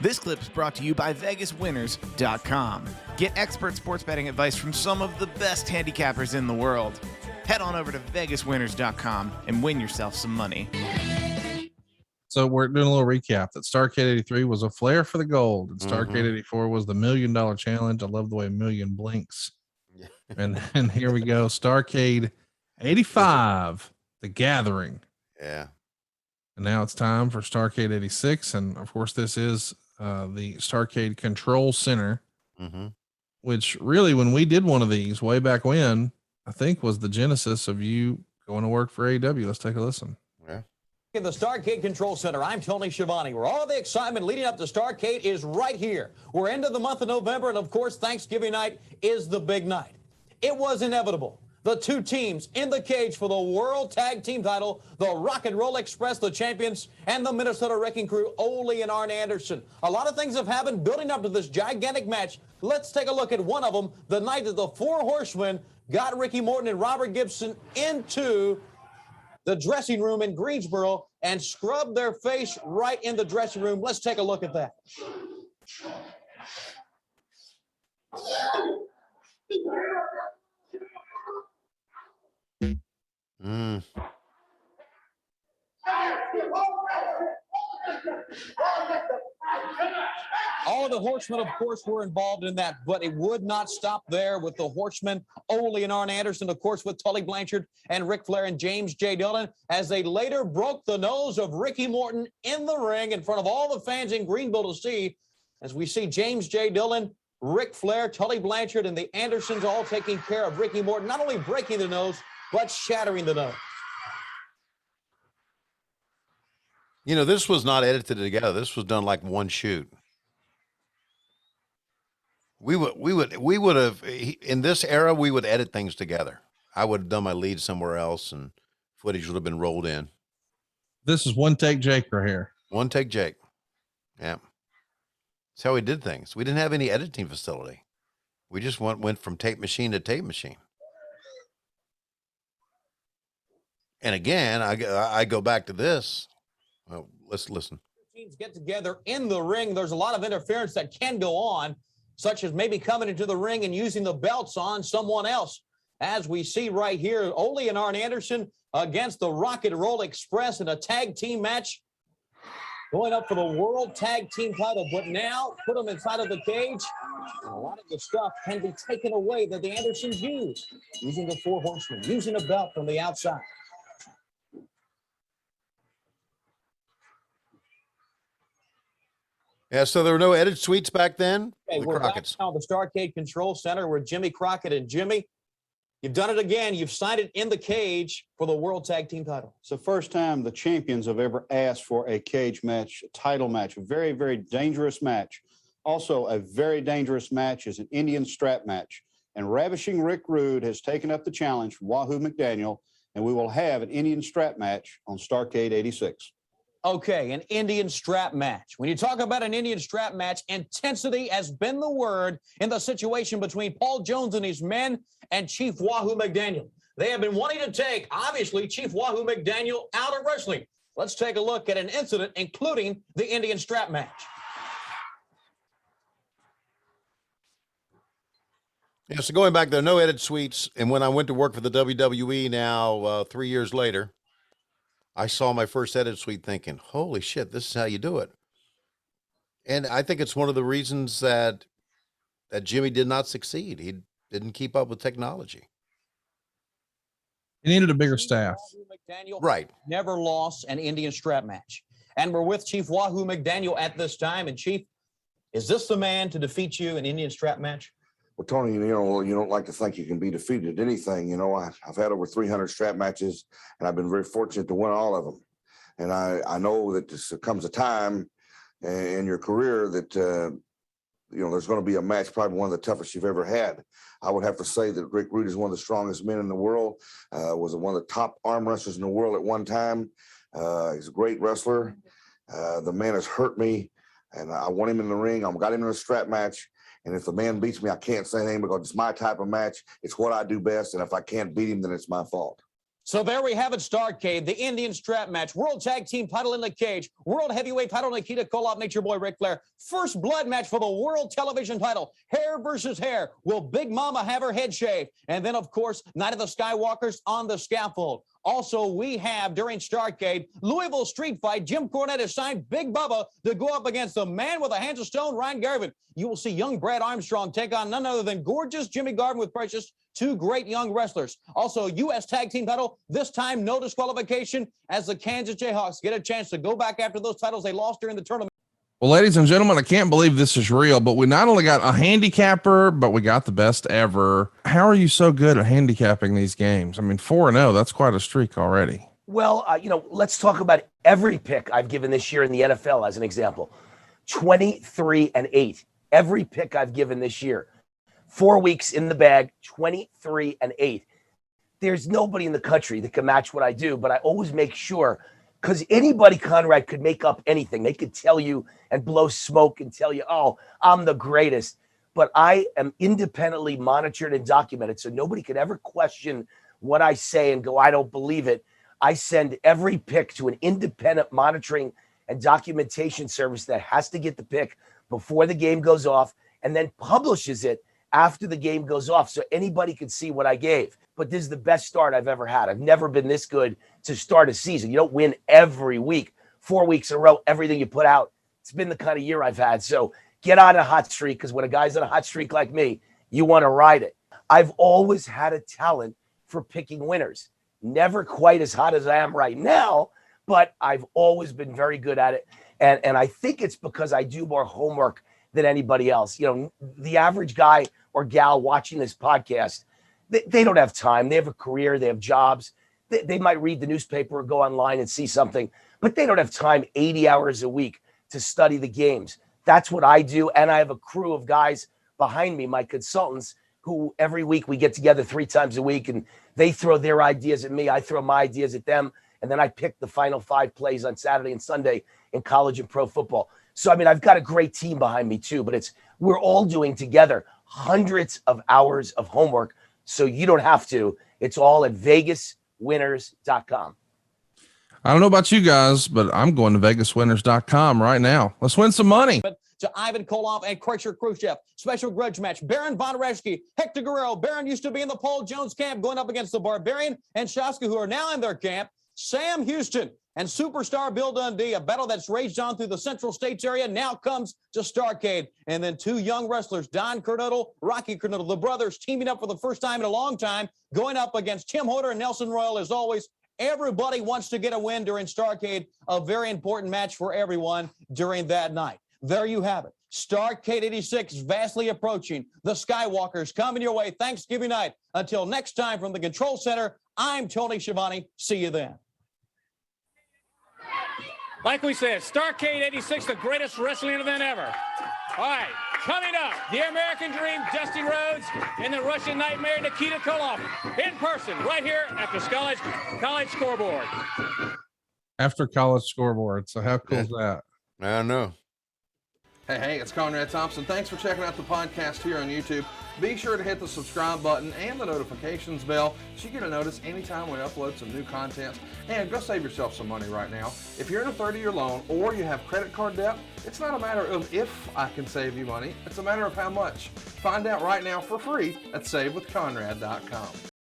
This clip is brought to you by VegasWinners.com. Get expert sports betting advice from some of the best handicappers in the world. Head on over to VegasWinners.com and win yourself some money. So we're doing a little recap that Starrcade 83 was a flair for the gold, and Starrcade 84 was the $1 million challenge. I love the way million blinks. Yeah. And here we go. Starrcade 85, the gathering. Yeah. And now it's time for Starrcade 86. And of course, this is the Starrcade Control Center, which really, when we did one of these way back when, I think was the genesis of you going to work for AEW. Let's take a listen. Yeah. In the Starrcade Control Center, I'm Tony Schiavone, where all the excitement leading up to Starrcade is right here. We're into the month of November, and of course, Thanksgiving night is the big night. It was inevitable. The two teams in the cage for the World Tag Team title, the Rock and Roll Express, the champions, and the Minnesota Wrecking Crew, Ole and Arn Anderson. A lot of things have happened building up to this gigantic match. Let's take a look at one of them, the night that the Four Horsemen got Ricky Morton and Robert Gibson into the dressing room in Greensboro and scrubbed their face right in the dressing room. Let's take a look at that. All of the Horsemen, of course, were involved in that, but it would not stop there with the Horsemen, Ole and Arn Anderson, of course, with Tully Blanchard and Ric Flair and James J. Dillon, as they later broke the nose of Ricky Morton in the ring in front of all the fans in Greenville to see, as we see James J. Dillon, Ric Flair, Tully Blanchard, and the Andersons all taking care of Ricky Morton, not only breaking the nose, but shattering the nose. You know, this was not edited together. This was done like one shoot. We would have, in this era, we would edit things together. I would have done my lead somewhere else and footage would have been rolled in. This is one take Jake right here. One take Jake. Yeah. That's how we did things. We didn't have any editing facility. We just went from tape machine to tape machine. And again, I go back to this. Well, let's listen. Teams get together in the ring. There's a lot of interference that can go on, such as maybe coming into the ring and using the belts on someone else. As we see right here, Ole and Arn Anderson against the Rock and Roll Express in a tag team match, going up for the World Tag Team title. But now, put them inside of the cage, and a lot of the stuff can be taken away that the Andersons use, using the Four Horsemen, using a belt from the outside. Yeah, so there were no edit suites back then? Okay, we're back now at the Starrcade Control Center with Jimmy Crockett. And Jimmy, you've done it again. You've signed it in the cage for the World Tag Team title. It's the first time the champions have ever asked for a cage match, a title match, a very, very dangerous match. Also, a very dangerous match is an Indian strap match. And Ravishing Rick Rude has taken up the challenge from Wahoo McDaniel, and we will have an Indian strap match on Starrcade 86. Okay, an Indian strap match. When you talk about an Indian strap match, intensity has been the word in the situation between Paul Jones and his men and Chief Wahoo McDaniel. They have been wanting to take, obviously, Chief Wahoo McDaniel out of wrestling. Let's take a look at an incident, including the Indian strap match. Yeah, so going back there, no edit suites. And when I went to work for the WWE now 3 years later, I saw my first edit suite thinking, holy shit, this is how you do it. And I think it's one of the reasons that Jimmy did not succeed. He didn't keep up with technology. He needed a bigger staff. Right. Never lost an Indian strap match. And we're with Chief Wahoo McDaniel at this time. And Chief, is this the man to defeat you in an Indian strap match? Well, Tony, you don't like to think you can be defeated at anything. You know, I've had over 300 strap matches, and I've been very fortunate to win all of them. And I know that this comes a time in your career that, there's going to be a match, probably one of the toughest you've ever had. I would have to say that Rick Rude is one of the strongest men in the world, was one of the top arm wrestlers in the world at one time. He's a great wrestler. The man has hurt me, and I want him in the ring. I've got him in a strap match. And if the man beats me, I can't say anything because it's my type of match. It's what I do best. And if I can't beat him, then it's my fault. So there we have it, Starrcade, the Indian strap match, World Tag Team title in the cage, World Heavyweight title Nikita Koloff, Nature Boy Ric Flair, first blood match for the World Television title, hair versus hair. Will Big Mama have her head shaved? And then, of course, Night of the Skywalkers on the scaffold. Also, we have, during Starrcade, Louisville Street Fight, Jim Cornette has signed Big Bubba to go up against the man with the hands of stone, Ryan Garvin. You will see young Brad Armstrong take on none other than gorgeous Jimmy Garvin with Precious, two great young wrestlers. Also, U.S. Tag Team title, this time no disqualification, as the Kansas Jayhawks get a chance to go back after those titles they lost during the tournament. Well, ladies and gentlemen, I can't believe this is real, but we not only got a handicapper, but we got the best ever. How are you so good at handicapping these games? I mean, 4-0, that's quite a streak already. Well, let's talk about every pick I've given this year in the NFL as an example. 23-8. Every pick I've given this year. 4 weeks in the bag, 23-8. There's nobody in the country that can match what I do, but I always make sure, because anybody, Conrad, could make up anything. They could tell you and blow smoke and tell you, oh, I'm the greatest. But I am independently monitored and documented, so nobody could ever question what I say and go, I don't believe it. I send every pick to an independent monitoring and documentation service that has to get the pick before the game goes off and then publishes it after the game goes off so anybody can see what I gave. But this is the best start I've ever had. I've never been this good to start a season. You don't win every week, 4 weeks in a row, everything you put out. It's been the kind of year I've had. So get on a hot streak, because when a guy's on a hot streak like me, you want to ride it. I've always had a talent for picking winners. Never quite as hot as I am right now, but I've always been very good at it. And I think it's because I do more homework than anybody else. The average guy or gal watching this podcast, they don't have time. They have a career. They have jobs. They might read the newspaper or go online and see something, but they don't have time 80 hours a week to study the games. That's what I do. And I have a crew of guys behind me, my consultants, who every week we get together 3 times a week and they throw their ideas at me. I throw my ideas at them. And then I pick the final 5 plays on Saturday and Sunday in college and pro football. So, I've got a great team behind me too, but we're all doing together hundreds of hours of homework. So you don't have to. It's all at vegaswinners.com. I don't know about you guys, but I'm going to vegaswinners.com right now. Let's win some money. To Ivan Koloff and Kreischer Khrushchev. Special grudge match. Baron Von Raschke, Hector Guerrero. Baron used to be in the Paul Jones camp going up against the Barbarian and Shaska, who are now in their camp. Sam Houston and superstar Bill Dundee, a battle that's raged on through the Central States area, now comes to Starrcade. And then 2 young wrestlers, Don Kernodle, Rocky Kernodle, the brothers teaming up for the first time in a long time, going up against Tim Hodder and Nelson Royal. As always, everybody wants to get a win during Starrcade, a very important match for everyone during that night. There you have it. Starrcade 86 vastly approaching. The Skywalkers coming your way Thanksgiving night. Until next time from the Control Center, I'm Tony Schiavone. See you then. Like we said, Starrcade 86, the greatest wrestling event ever. All right, coming up, the American Dream, Dusty Rhodes, and the Russian Nightmare, Nikita Koloff, in person, right here at the College Scoreboard. After College Scoreboard. So how cool is that? I know. Hey, it's Conrad Thompson. Thanks for checking out the podcast here on YouTube. Be sure to hit the subscribe button and the notifications bell so you get a notice anytime we upload some new content. And go save yourself some money right now. If you're in a 30-year loan or you have credit card debt, it's not a matter of if I can save you money. It's a matter of how much. Find out right now for free at SaveWithConrad.com.